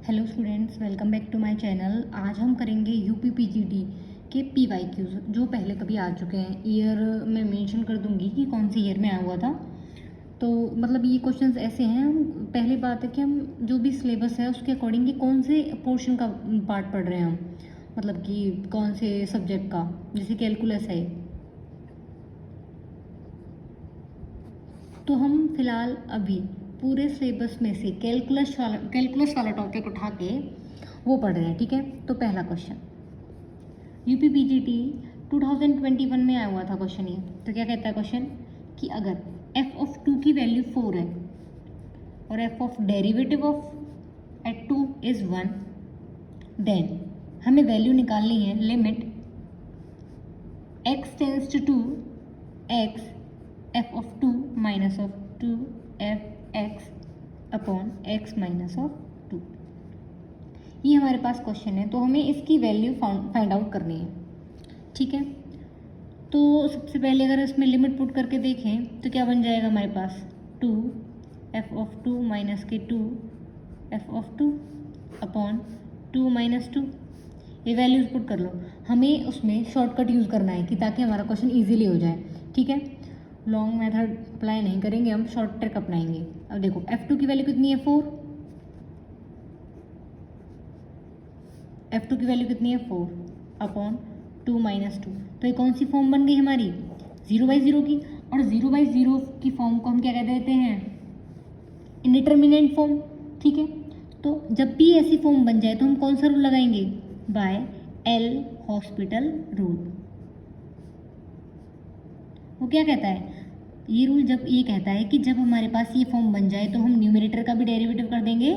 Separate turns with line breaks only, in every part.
Hello students, welcome back to my channel. आज हम करेंगे यूपीपीजीटी के पीवाईक्यूज जो पहले कभी आ चुके हैं। ईयर मैं मेंशन कर दूंगी कि कौन सी ईयर में आया हुआ था। तो मतलब ये क्वेश्चंस ऐसे हैं। पहली बात है कि हम जो भी सिलेबस है उसके अकॉर्डिंग कि कौन से पोर्शन का पार्ट पढ़ रहे हैं हम, मतलब कि कौन से सब्जेक्ट का। जैसे कैलकुलस है तो हम फिलहाल अभी पूरे सिलेबस में से कैलकुलस वाला टॉपिक उठा के वो पढ़ रहे हैं। ठीक है, तो पहला क्वेश्चन यूपीपीजीटी 2021 में आया हुआ था क्वेश्चन। ये तो क्या कहता है क्वेश्चन कि अगर एफ ऑफ 2 की वैल्यू 4 है और F of derivative of at 2 is 1, then हमें वैल्यू निकालनी है limit x tends to 2 x F of 2 minus of 2 F X upon X minus of 2। ये हमारे पास क्वेश्चन है, तो हमें इसकी वैल्यू फाइंड आउट करनी है। ठीक है, तो सबसे पहले अगर इसमें लिमिट पुट करके देखें तो क्या बन जाएगा हमारे पास 2 एफ ऑफ 2 माइनस के 2 एफ ऑफ 2 अपॉन 2 माइनस 2। ये वैल्यूज पुट कर लो। हमें उसमें शॉर्टकट यूज़ करना है कि ताकि हमारा क्वेश्चन ईजिली हो जाए। ठीक है, लॉन्ग मेथड अप्लाई नहीं करेंगे, हम शॉर्ट ट्रिक अपनाएंगे। अब देखो F2 की वैल्यू कितनी है 4, F2 की वैल्यू कितनी है 4 अपॉन 2 माइनस 2। तो ये कौन सी फॉर्म बन गई हमारी 0/0 की, और 0/0 की फॉर्म को हम क्या कह देते हैं इंडिटरमिनेंट फॉर्म। ठीक है, तो जब भी ऐसी फॉर्म बन जाए तो हम कौन सा रूल लगाएंगे बाय एल हॉस्पिटल रूल। वो क्या कहता है ये रूल, जब ये कहता है कि जब हमारे पास ये फॉर्म बन जाए तो हम न्यूमरेटर का भी डेरिवेटिव कर देंगे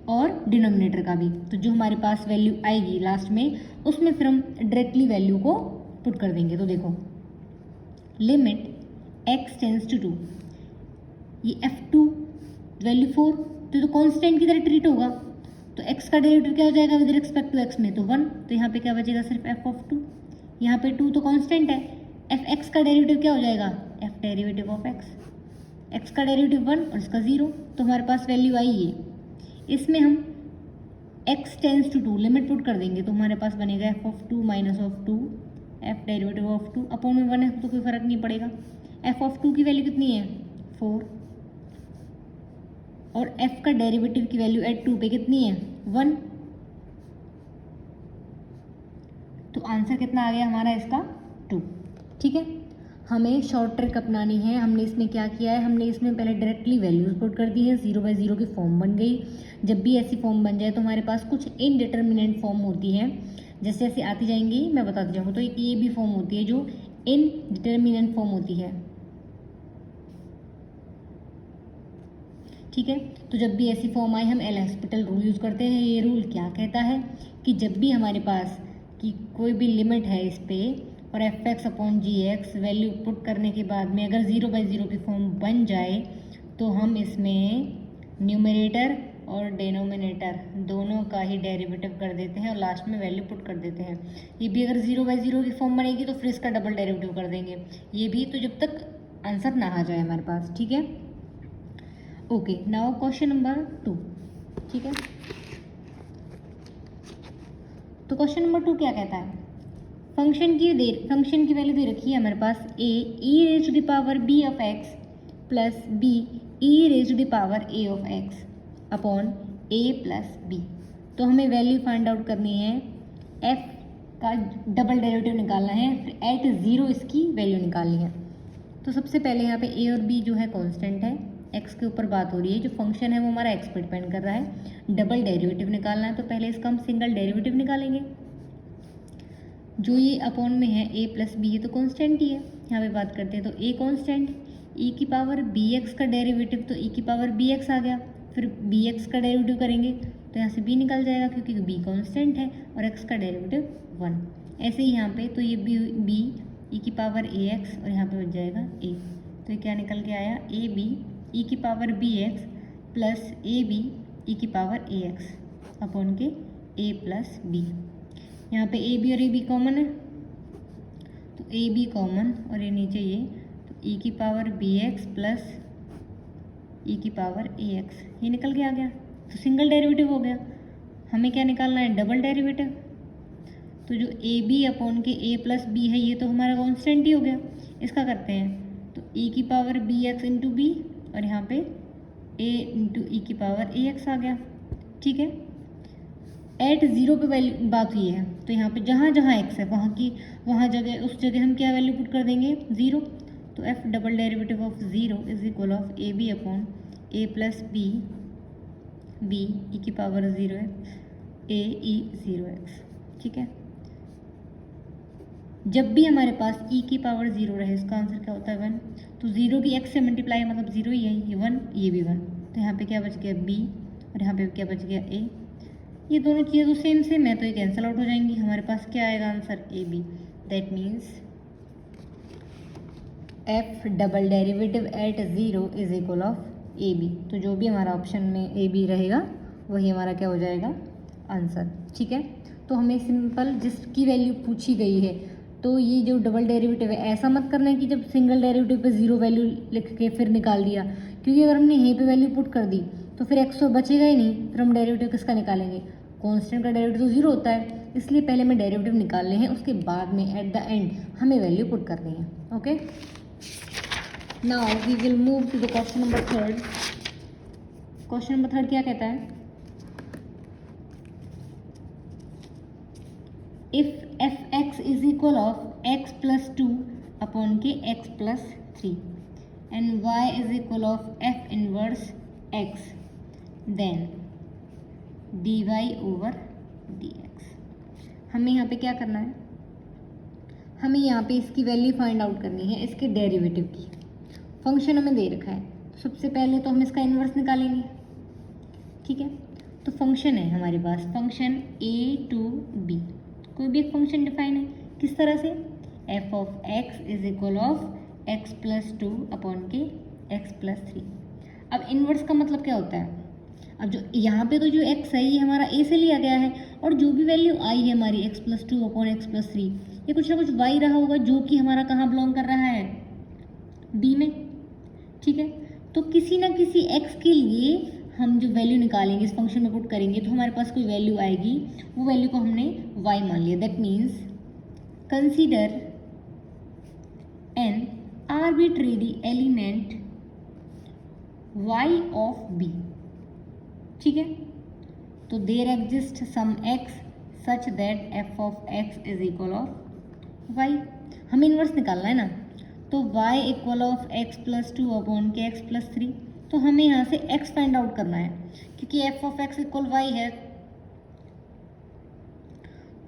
और डिनोमिनेटर का भी। तो जो हमारे पास वैल्यू आएगी लास्ट में उसमें फिर हम डायरेक्टली वैल्यू को पुट कर देंगे। तो देखो लिमिट x टेंस टू 2, ये f2 वैल्यू 4 तो कांस्टेंट की तरह ट्रीट होगा। तो x का डेरिवेटिव क्या हो जाएगा विद रिस्पेक्ट टू x में, तो 1। तो यहाँ पे क्या बचेगा सिर्फ f ऑफ 2। यहाँ पे 2 तो कांस्टेंट है। एफ एक्स का डेरिवेटिव क्या हो जाएगा F derivative of x, x का डेरिवेटिव 1 और इसका 0। तो हमारे पास वैल्यू आई है। इसमें हम x tends to 2 limit put कर देंगे तो हमारे पास बनेगा F of 2 minus of 2 F derivative of 2 upon में 1 है तो कोई फर्क नहीं पड़ेगा। एफ ऑफ 2 की वैल्यू कितनी है 4 और f का डेरिवेटिव की वैल्यू एट 2 पे कितनी है 1। तो आंसर कितना आ गया हमारा इसका 2। ठीक है, हमें शॉर्ट ट्रिक अपनानी है। हमने इसमें क्या किया है, हमने इसमें पहले डायरेक्टली वैल्यूज पुट कर दी है, 0/0 की फॉर्म बन गई। जब भी ऐसी फॉर्म बन जाए तो हमारे पास कुछ इनडिटर्मिनेंट फॉर्म होती है, जैसे जैसे आती जाएंगी मैं बताती जाऊँगा। तो एक ये भी फॉर्म होती है जो इनडिटर्मिनेंट फॉर्म होती है। ठीक है, तो जब भी ऐसी फॉर्म आए हम एल हॉस्पिटल रूल यूज़ करते हैं। ये रूल क्या कहता है कि जब भी हमारे पास कि कोई भी लिमिट है इस पर और एफ एक्स अपॉन जी एक्स वैल्यू पुट करने के बाद में अगर 0/0 की फॉर्म बन जाए तो हम इसमें न्यूमरेटर और डिनोमिनेटर दोनों का ही डेरिवेटिव कर देते हैं और लास्ट में वैल्यू पुट कर देते हैं। ये भी अगर 0/0 की फॉर्म बनेगी तो फिर इसका डबल डेरिवेटिव कर देंगे। ये भी तो जब तक आंसर ना आ जाए हमारे पास। ठीक है, ओके, नाउ क्वेश्चन नंबर 2। ठीक है, तो क्वेश्चन नंबर 2 क्या कहता है फंक्शन की वैल्यू दे रखी है हमारे पास a e raise to the power b of x plus b e raise to the power a of x upon a plus b। तो हमें वैल्यू फाइंड आउट करनी है, f का डबल डेरिवेटिव निकालना है, फिर एट 0 इसकी वैल्यू निकालनी है। तो सबसे पहले यहाँ पे a और b जो है कांस्टेंट है, x के ऊपर बात हो रही है, जो फंक्शन है वो हमारा x पे डिपेंड कर रहा है। डबल डेरिवेटिव निकालना है तो पहले इसका हम सिंगल डेरिवेटिव निकालेंगे। जो ये अपॉन में है a प्लस बी, ये तो कांस्टेंट ही है। यहाँ पे बात करते हैं तो a कांस्टेंट, e की पावर bx का डेरिवेटिव तो e की पावर bx आ गया, फिर bx का डेरिवेटिव करेंगे तो यहाँ से b निकल जाएगा क्योंकि b कांस्टेंट है और x का डेरिवेटिव 1। ऐसे ही यहाँ पे तो ये b e की पावर ax और यहाँ पे बच जाएगा a। तो ये क्या निकल के आया a b e की power bx plus a b e की पावर ax अपॉन के a प्लस b। यहाँ पे ए बी और ए बी कॉमन है तो ए बी कॉमन और ये नीचे ये तो ई की पावर बी एक्स प्लस ई की पावर ए एक्स ये निकल के आ गया। तो सिंगल डेरिवेटिव हो गया। हमें क्या निकालना है, डबल डेरिवेटिव। तो जो ए बी अपॉन के ए प्लस बी है ये तो हमारा कॉन्स्टेंट ही हो गया। इसका करते हैं तो e की power B X into B और यहाँ पे a इंटू ई की पावर ए एक्स आ गया। ठीक है, एट ज़ीरो पे वैल्यू बात हुई है तो यहाँ पे जहाँ जहाँ x है वहाँ जगह उस जगह हम क्या वैल्यू पुट कर देंगे, ज़ीरो। तो f double derivative of zero is equal of A B upon A plus B B E की power zero X A E zero X. ठीक है, जब भी हमारे पास e की पावर ज़ीरो रहे इसका आंसर क्या होता है, वन। तो ज़ीरो भी x से मल्टीप्लाई है मतलब ज़ीरो ही है, ये वन ये भी वन। तो यहाँ पे क्या बच गया b और यहाँ पे क्या बच गया a। ये दोनों चीज़ें तो सेम सेम है तो ये कैंसिल आउट हो जाएंगी। हमारे पास क्या आएगा answer, A B. That means f double derivative at zero is equal of A B. तो जो भी हमारा ऑप्शन में ए बी रहेगा वही हमारा क्या हो जाएगा, आंसर। ठीक है, तो हमें सिंपल जिसकी वैल्यू पूछी गई है तो ये जो डबल डेरिवेटिव है ऐसा मत करना है कि जब सिंगल डेरिवेटिव पे ज़ीरो वैल्यू लिख के फिर निकाल दिया, क्योंकि अगर हमने यहीं पे वैल्यू पुट कर दी तो फिर एक्स तो बचेगा ही नहीं, फिर हम डेरिवेटिव किसका निकालेंगे, कांस्टेंट का डेरिवेटिव तो ज़ीरो होता है। इसलिए पहले हमें डेरिवेटिव निकालने हैं, उसके बाद में एट द एंड हमें वैल्यू पुट करनी है। Okay, now we will move to the question number third. Question number third क्या कहता है, if f x is equal of x plus two upon के x plus three and y is equal of f inverse x then d y over d x. हमें यहाँ पे क्या करना है, हमें यहाँ पे इसकी वैल्यू फाइंड आउट करनी है, इसके डेरिवेटिव की। फंक्शन हमें दे रखा है, सबसे पहले तो हम इसका इन्वर्स निकालेंगे। ठीक है, तो फंक्शन है हमारे पास, फंक्शन ए टू बी, कोई भी एक फंक्शन डिफाइन है किस तरह से, F of x is equal of x plus two upon के एक्स प्लस थ्री। अब इन्वर्स का मतलब क्या होता है, अब जो यहाँ पे तो जो x है ये हमारा a से लिया गया है और जो भी वैल्यू आई है हमारी x plus two upon x plus three ये कुछ ना कुछ y रहा होगा जो कि हमारा कहाँ बिलोंग कर रहा है, b में। ठीक है, तो किसी ना किसी x के लिए हम जो वैल्यू निकालेंगे इस फंक्शन में पुट करेंगे तो हमारे पास कोई वैल्यू आएगी, वो वैल्यू को हमने y मान लिया। That means consider an arbitrary element y of b। ठीक है, तो there exist some x such that f of x is equal of y। हमें इन्वर्स निकालना है ना, तो y equal of x plus two upon के x प्लस थ्री। तो हमें यहाँ से x फाइंड आउट करना है क्योंकि f of x equal y है,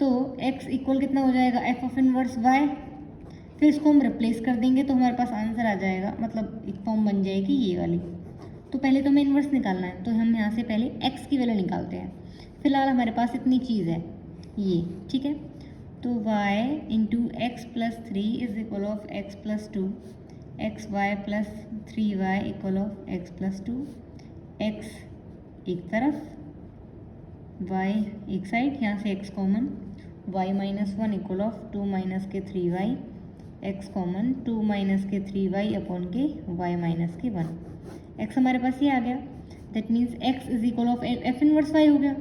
तो x इक्वल कितना हो जाएगा, f ऑफ इनवर्स y। फिर इसको हम रिप्लेस कर देंगे तो हमारे पास आंसर आ जाएगा, मतलब एक फॉर्म बन जाएगी ये वाली। तो पहले तो हमें इन्वर्स निकालना है तो हम यहाँ से पहले x की वैल्यू निकालते हैं। फिलहाल हमारे पास इतनी चीज़ है ये। ठीक है, तो y into x plus three is equal of x plus two, x y plus three y equal of x plus two, x एक तरफ y एक साइड, यहाँ से x common, y minus one equal of two minus के three y, x common two minus के three y upon के y minus के one. x हमारे पास ये आ गया, that means x is equal of f inverse y हो गया।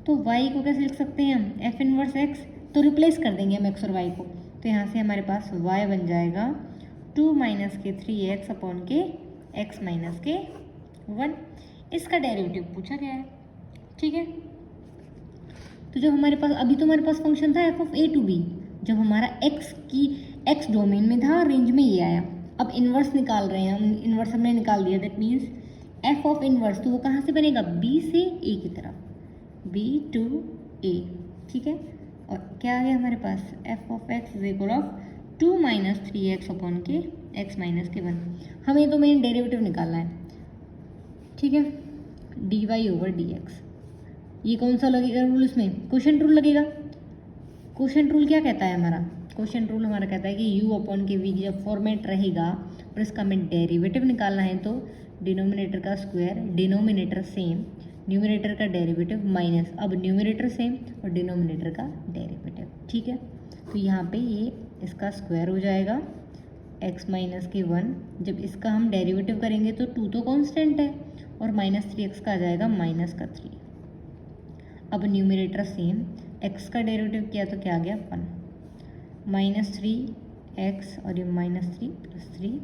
तो y को कैसे लिख सकते हैं हम, एफ इनवर्स x, तो रिप्लेस कर देंगे हम x और y को। तो यहाँ से हमारे पास y बन जाएगा टू माइनस के थ्री एक्स अपॉन के एक्स माइनस के वन। इसका डेरिवेटिव पूछा गया है। ठीक है, तो जब हमारे पास अभी तो हमारे पास फंक्शन था F of A to B, जब हमारा एक्स डोमेन में था रेंज में ये आया। अब इन्वर्स निकाल रहे हैं हम, इन्वर्स हमने निकाल दिया, that means F of inverse, तो वो कहाँ से बनेगा, बी से ए की तरफ, बी टू ए। ठीक है, और क्या आ गया हमारे पास, f of x is equal of two minus three x upon के एक्स माइनस के वन। हमें तो मेन डेरिवेटिव निकालना है। ठीक है, d y over d x, ये कौन सा लगेगा रूल, इसमें क्वोशिएंट रूल लगेगा। क्वोशिएंट रूल क्या कहता है हमारा, क्वोशिएंट रूल हमारा कहता है कि u अपॉन के v जब फॉर्मेट रहेगा और इसका हमें डेरिवेटिव निकालना है तो डिनोमिनेटर का स्क्वायर, डिनोमिनेटर सेम, न्यूमरेटर का डेरिवेटिव माइनस, अब न्यूमरेटर सेम और डिनोमिनेटर का डेरिवेटिव। ठीक है, तो यहाँ पे ये इसका स्क्वायर हो जाएगा x माइनस के वन, जब इसका हम डेरिवेटिव करेंगे तो टू तो कांस्टेंट है और माइनस थ्री एक्स का आ जाएगा माइनस का थ्री। अब न्यूमरेटर सेम, x का डेरिवेटिव किया तो क्या आ गया 1, -3x और ये -3 + 3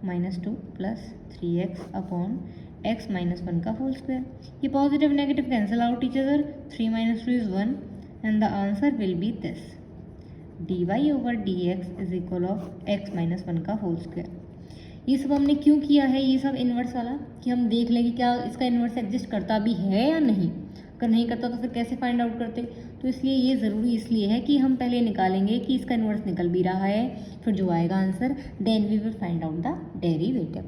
-2 + 3x अपॉन x - 1 का होल स्क्वायर। ये positive negative cancel out each other, 3 - 2 is 1 and the answer will be this, dy/dx = x - 1 का होल स्क्वायर। ये सब हमने क्यों किया है, ये सब इन्वर्स वाला, कि हम देख लें कि क्या इसका इन्वर्स एग्जिस्ट करता भी है या नहीं। अगर नहीं करता तो फिर कैसे फाइंड आउट करते। तो इसलिए ये ज़रूरी इसलिए है कि हम पहले निकालेंगे कि इसका इन्वर्स निकल भी रहा है, फिर जो आएगा answer then we will find out the derivative.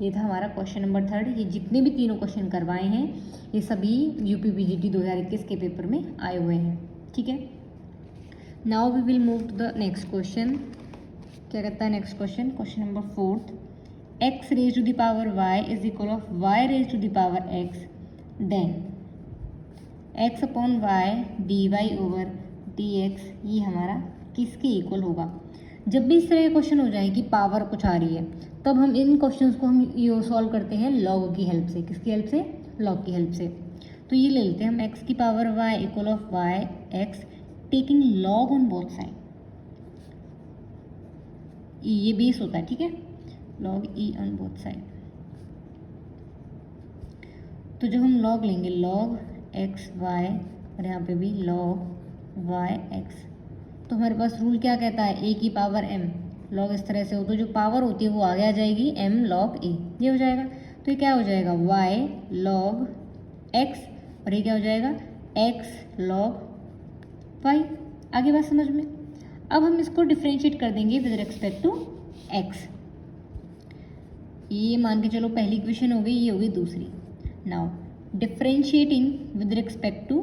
ये था हमारा क्वेश्चन नंबर 3। ये जितने भी तीनों क्वेश्चन करवाए हैं ये सभी UPPGT 2021 के पेपर में आए हुए हैं। ठीक है, now we will move to the next question. क्या कहता है next question, question number 4, x raised to the power y is equal of y raised to the power x, then x upon y dy/dx ये हमारा किसके equal होगा। जब भी इस तरह के क्वेश्चन हो जाए कि पावर कुछ आ रही है, तब हम इन क्वेश्चंस को हम ये सॉल्व करते हैं लॉग की हेल्प से। किसकी हेल्प से, लॉग की हेल्प से। तो ये ले लेते हैं हम x की power y equal of y x taking log on both side, ये बेस होता है। ठीक है, log e on both side. तो जब हम log लेंगे log x y और यहाँ पे भी log y x, तो हमारे पास रूल क्या कहता है, a की पावर m, log इस तरह से हो तो जो पावर होती है वो आगे आ जाएगी m log a, ये हो जाएगा। तो ये क्या हो जाएगा y log x और ये क्या हो जाएगा x log y। आगे बात समझ में। अब हम इसको डिफ्रेंशिएट कर देंगे विद रिस्पेक्ट टू x। ये मान के चलो पहली इक्वेशन हो गई, ये होगी दूसरी। Now differentiating with respect to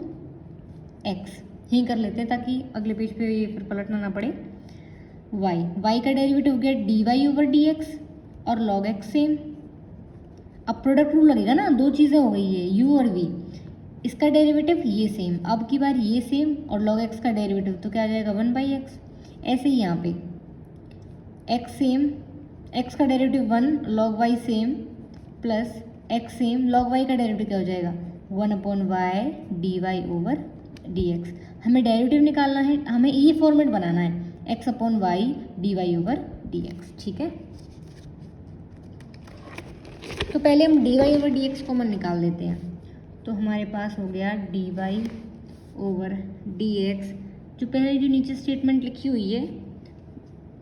x यही कर लेते हैं ताकि अगले पेज पे ये फिर पलटना ना पड़े। y का डेरिवेटिव हो गया dy/dx और log x सेम। अब प्रोडक्ट रूल लगेगा ना, दो चीज़ें हो गई है u और v, इसका डेरिवेटिव ये सेम, अब की बार ये सेम और log x का डेरिवेटिव तो क्या आ जाएगा 1/x। ऐसे ही यहाँ पे x सेम, x का derivative 1 log y same plus x same, log y का डेरिवेटिव क्या हो जाएगा 1/y dy/dx। हमें डेरिवेटिव निकालना है, हमें ये फॉर्मेट बनाना है x/y dy/dx। ठीक है, तो पहले हम dy/dx कॉमन निकाल देते हैं। तो हमारे पास हो गया dy/dx, जो पहले जो नीचे स्टेटमेंट लिखी हुई है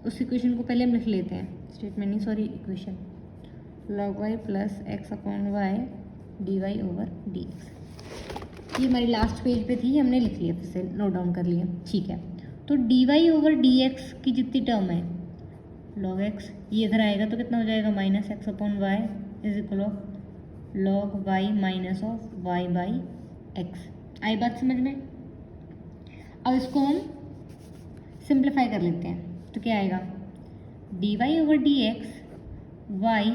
उस इक्वेशन को पहले हम लिख लेते हैं, स्टेटमेंट नहीं sorry equation, log y plus x/y dy/dx। ये हमारी लास्ट पेज पे थी, हमने लिख लिया, फिर से नोट डाउन कर लिया। ठीक है, तो dy/dx की जितनी टर्म है log x, ये इधर आएगा तो कितना हो जाएगा -x/y is equal of log y minus of y/x। आई बात समझ में। अब इसको हम सिंप्लीफाई कर लेते हैं, तो क्या आएगा dy/dx y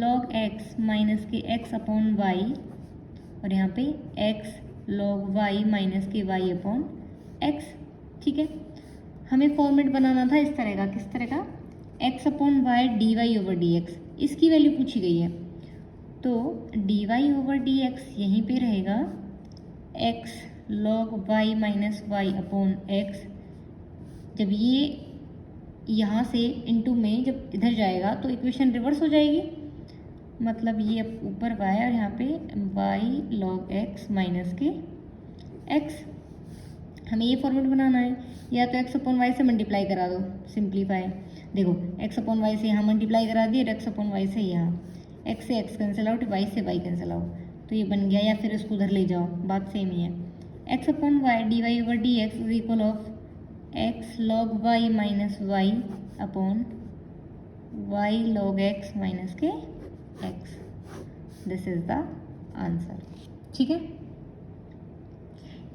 log x minus के x/y और यहाँ पे x log y माइनस के y/x। ठीक है, हमें फॉर्मेट बनाना था इस तरह का, किस तरह का, x/y dy/dx, इसकी वैल्यू पूछी गई है। तो dy/dx यहीं पे रहेगा x log y minus y/x। जब ये यहाँ से इनटू में जब इधर जाएगा तो इक्वेशन रिवर्स हो जाएगी, मतलब ये ऊपर y और यहाँ पे y log x माइनस के x। हमें ये फॉर्मेट बनाना है, या तो x/y से मल्टीप्लाई करा दो, सिंप्लीफाई। देखो x/y से यहाँ मल्टीप्लाई करा दिए, x/y से यहाँ, x से x कैंसिल आउट, y से y कैंसिल आउट, तो ये बन गया। या फिर इसको उधर ले जाओ, बात सेम ही है। x/y dy/dx is equal of x log y minus y upon y log x minus के x। This is the answer. ठीक है,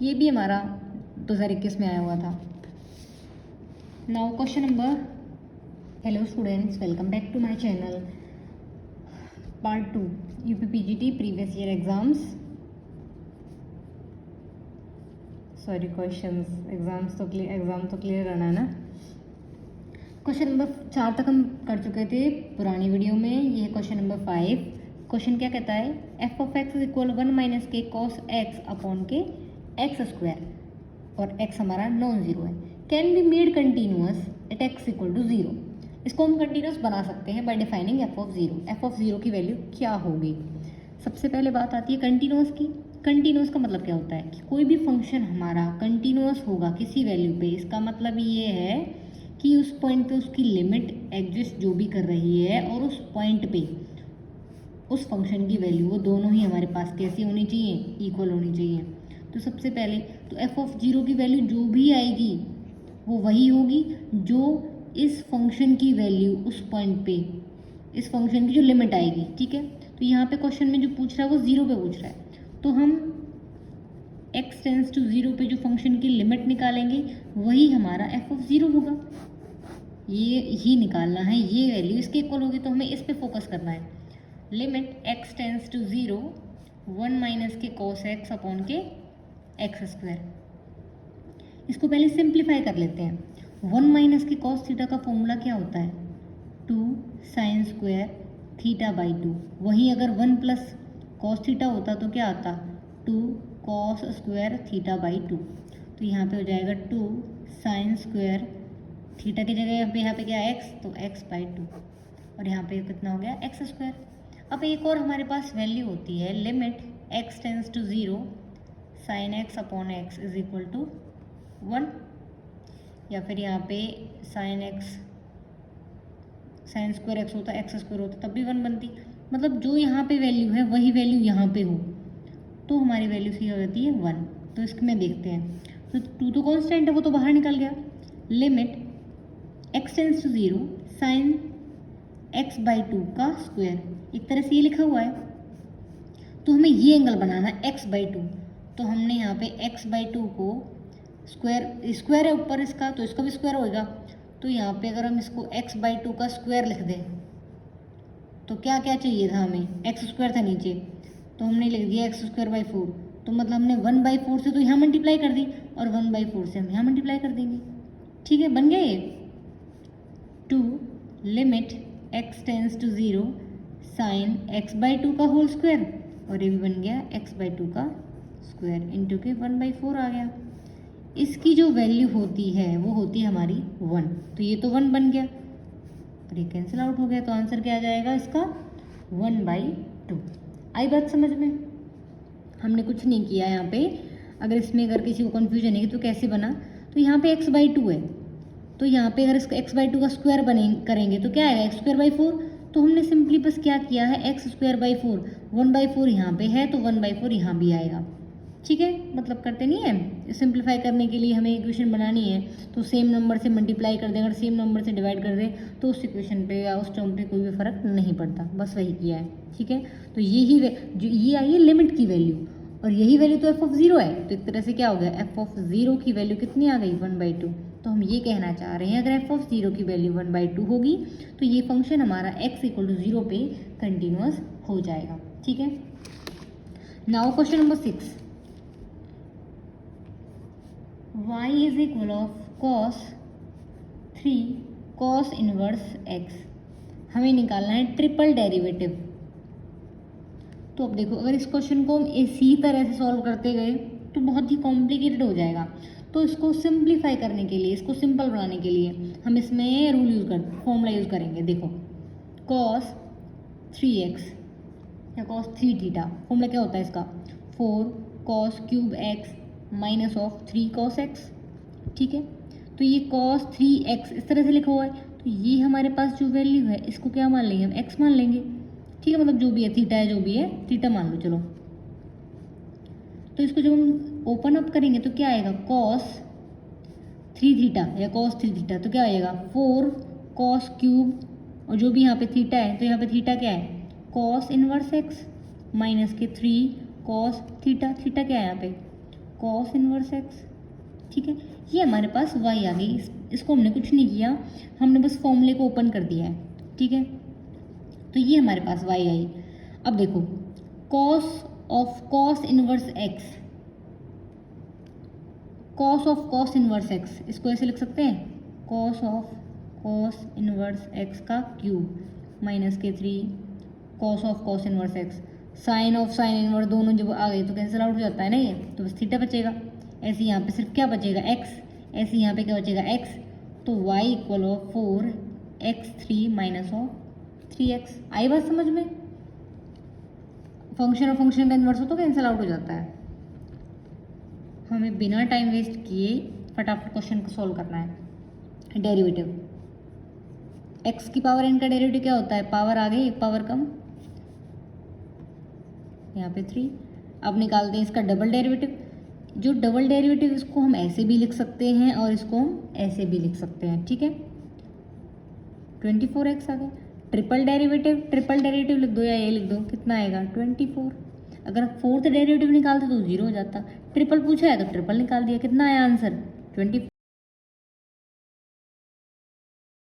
ये भी हमारा 2021 में आया हुआ था। Now question number, hello students, welcome back to my channel. Part 2 UPPGT previous year exams, sorry questions, exam तो क्लियर रहना है ना। क्वेश्चन नंबर 4 तक हम कर चुके थे पुरानी वीडियो में, ये है क्वेश्चन नंबर 5। क्वेश्चन क्या कहता है, f of x is equal 1 minus के cos x अपॉन के एक्स स्क्वायर और एक्स हमारा नॉन ज़ीरो है, can be made continuous at x equal to zero. इसको हम कंटिन्यूअस बना सकते हैं by defining F of zero. F of zero की वैल्यू क्या होगी? सबसे पहले बात आती है कंटिन्यूअस की। कंटिन्यूअस का मतलब क्या होता है कि कोई भी फंक्शन हमारा कंटिन्यूअस होगा किसी वैल्यू पे, इसका मतलब ये है कि उस पॉइंट पे उसकी लिमिट एग्जिस्ट जो भी कर रही है और उस पॉइंट पे उस फंक्शन की वैल्यू वो दोनों ही हमारे पास कैसी होनी चाहिए? इक्वल होनी चाहिए। तो सबसे पहले तो एफ ऑफ ज़ीरो की वैल्यू जो भी आएगी वो वही होगी जो इस फंक्शन की वैल्यू उस पॉइंट पे, इस फंक्शन की जो लिमिट आएगी, ठीक है। तो यहाँ पे क्वेश्चन में जो पूछ रहा है वो ज़ीरो पे पूछ रहा है, तो हम x टेंस टू ज़ीरो पे जो फंक्शन की लिमिट निकालेंगे वही हमारा एफ ऑफ ज़ीरो होगा। ये ही निकालना है, ये वैल्यू इसके इक्वल होगी, तो हमें इस पे फोकस करना है। Limit x tends to zero 1 minus के cos x अपॉन के एक्स स्क्वायर। इसको पहले सिंप्लीफाई कर लेते हैं। 1 माइनस के cos थीटा का फॉर्मूला क्या होता है? 2 साइन स्क्वायर थीटा बाई 2। वहीं अगर 1 प्लस cos थीटा होता तो क्या आता? 2 cos स्क्वायर थीटा बाई 2। तो यहाँ पे हो जाएगा 2 साइन स्क्वायर थीटा की जगह यहाँ पे क्या है x, तो x बाई 2, और यहाँ पे कितना हो गया? x square. अब एक और हमारे पास वैल्यू होती है limit x tends to zero sine x upon x is equal to 1, या फिर यहाँ पे sine x sine square x होता, एक्स स्क्वायर होता तब भी 1 बनती। मतलब जो यहाँ पे वैल्यू है वही वैल्यू यहाँ पे हो तो हमारी वैल्यू सी हो जाती है 1। तो इसमें देखते हैं, तो 2 तो कॉन्स्टेंट है वो तो बाहर निकल गया। Limit x tends to zero sine x by 2 का स्क्वायर, एक तरह से ये लिखा हुआ है, तो हमें ये एंगल बनाना है x बाई 2। तो हमने यहाँ पे x बाई 2 को स्क्वायर है ऊपर इसका, तो इसका भी स्क्वायर होगा। तो यहाँ पे अगर हम इसको x बाई 2 का स्क्वायर लिख दें तो क्या क्या चाहिए था हमें? x स्क्वायर था नीचे, तो हमने लिख दिया x स्क्वायर बाई 4। तो मतलब हमने 1 बाई 4 से तो यहाँ मल्टीप्लाई कर दी और 1 बाई 4 से हम यहाँ मल्टीप्लाई कर देंगे, ठीक है, बन गया ये। 2 limit x tends to zero sine x by 2 का होल स्क्वायर, और ये भी बन गया x बाई 2 का स्क्वायर इंटू के 1 बाई 4 आ गया। इसकी जो वैल्यू होती है वो होती है हमारी 1, तो ये तो 1 बन गया और ये कैंसिल आउट हो गया, तो आंसर क्या आ जाएगा इसका? 1 बाई 2। आई बात समझ में? हमने कुछ नहीं किया यहाँ पे। अगर इसमें अगर किसी को कन्फ्यूजन है तो कैसे बना, तो यहाँ पे x बाई 2 है, तो यहाँ पे अगर इसका x बाई 2 का स्क्वायर करेंगे तो क्या आएगा? x square by 4। तो हमने सिंपली बस क्या किया है, x स्क्वायर बाई 4, 1 बाई 4 यहाँ पे है तो 1 बाई 4 यहाँ भी आएगा, ठीक है। मतलब करते नहीं है, सिंप्लीफाई करने के लिए हमें इक्वेशन बनानी है तो सेम नंबर से मल्टीप्लाई कर दें, अगर सेम नंबर से डिवाइड कर दें तो उस इक्वेशन पे या उस टर्म पे कोई भी फर्क नहीं पड़ता, बस वही किया है, ठीक है। तो यही जो ये आई है लिमिट की वैल्यू, और यही वैल्यू तो एफ ऑफ ज़ीरो है, तो एक तरह से क्या हो गया? एफ ऑफ ज़ीरो की वैल्यू कितनी आ गई? 1 बाई 2। तो हम ये कहना चाह रहे हैं अगर एफ ऑफ ज़ीरो की वैल्यू 1 बाई 2 होगी तो ये फंक्शन हमारा x इक्वल टू 0 पे कंटिन्यूअस हो जाएगा, ठीक है। Now question number 6, y is equal of cos 3 cos inverse x। हमें निकालना है ट्रिपल डेरिवेटिव। तो अब देखो, अगर इस क्वेश्चन को हम इसी तरह से सॉल्व करते गए तो बहुत ही कॉम्प्लिकेटेड हो जाएगा। तो इसको सिंप्लीफाई करने के लिए, इसको सिंपल बनाने के लिए हम इसमें रूल फॉर्मूला यूज़ करेंगे। देखो, cos 3x या cos 3 थीटा, फॉर्मूला क्या होता है इसका? 4 cos cube x minus of 3 cos x, ठीक है। तो ये cos 3x इस तरह से लिखा हुआ है, तो ये हमारे पास जो वैल्यू है इसको क्या मान लेंगे? हम x मान लेंगे, ठीक है। मतलब जो भी है, थीटा है, जो भी है थीटा मान लो, चलो। तो इसको जब हम ओपन अप करेंगे तो क्या आएगा? cos 3 थीटा या cos 3 थीटा, तो क्या आएगा? 4 cos क्यूब, और जो भी यहाँ पे थीटा है तो यहाँ पे थीटा क्या है? cos इनवर्स x माइनस के 3 cos थीटा, थीटा क्या है यहाँ पे? cos इनवर्स x, ठीक है। ये हमारे पास y आ गई, इसको हमने कुछ नहीं किया, हमने बस फॉर्मूले को ओपन कर दिया है, ठीक है। तो ये हमारे पास y आई। अब देखो, cos of cos inverse x, cos of cos inverse x, इसको ऐसे लिख सकते हैं, cos of cos inverse x का क्यूब माइनस के 3 cos of cos inverse x, sine of sine inverse, दोनों जब आ गए तो कैंसिल आउट हो जाता है ना ये, तो बस थीटा बचेगा। ऐसे यहाँ पे सिर्फ क्या बचेगा x, ऐसे यहाँ पे क्या बचेगा x, तो y equal of 4x3 minus of 3x। आई बात समझ में? फंक्शन और फंक्शन का इन्वर्स हो तो कैंसिल आउट हो जाता है। हमें बिना टाइम वेस्ट किए फटाफट क्वेश्चन को सॉल्व करना है। डेरिवेटिव x की पावर n का डेरिवेटिव क्या होता है? पावर आगे एक पावर कम, यहाँ पे 3। अब निकालते हैं इसका डबल डेरिवेटिव। जो डबल डेरिवेटिव इसको हम ऐसे भी लिख सकते हैं और इसको हम ऐसे भी लिख सकते हैं, ठीक है। 24x आ गया। ट्रिपल डेरिवेटिव लिख दो या ये लिख दो, कितना आएगा 24। अगर फोर्थ डेरिवेटिव निकालते तो 0 हो जाता। ट्रिपल पूछा है तो ट्रिपल निकाल दिया, कितना आया आंसर 24।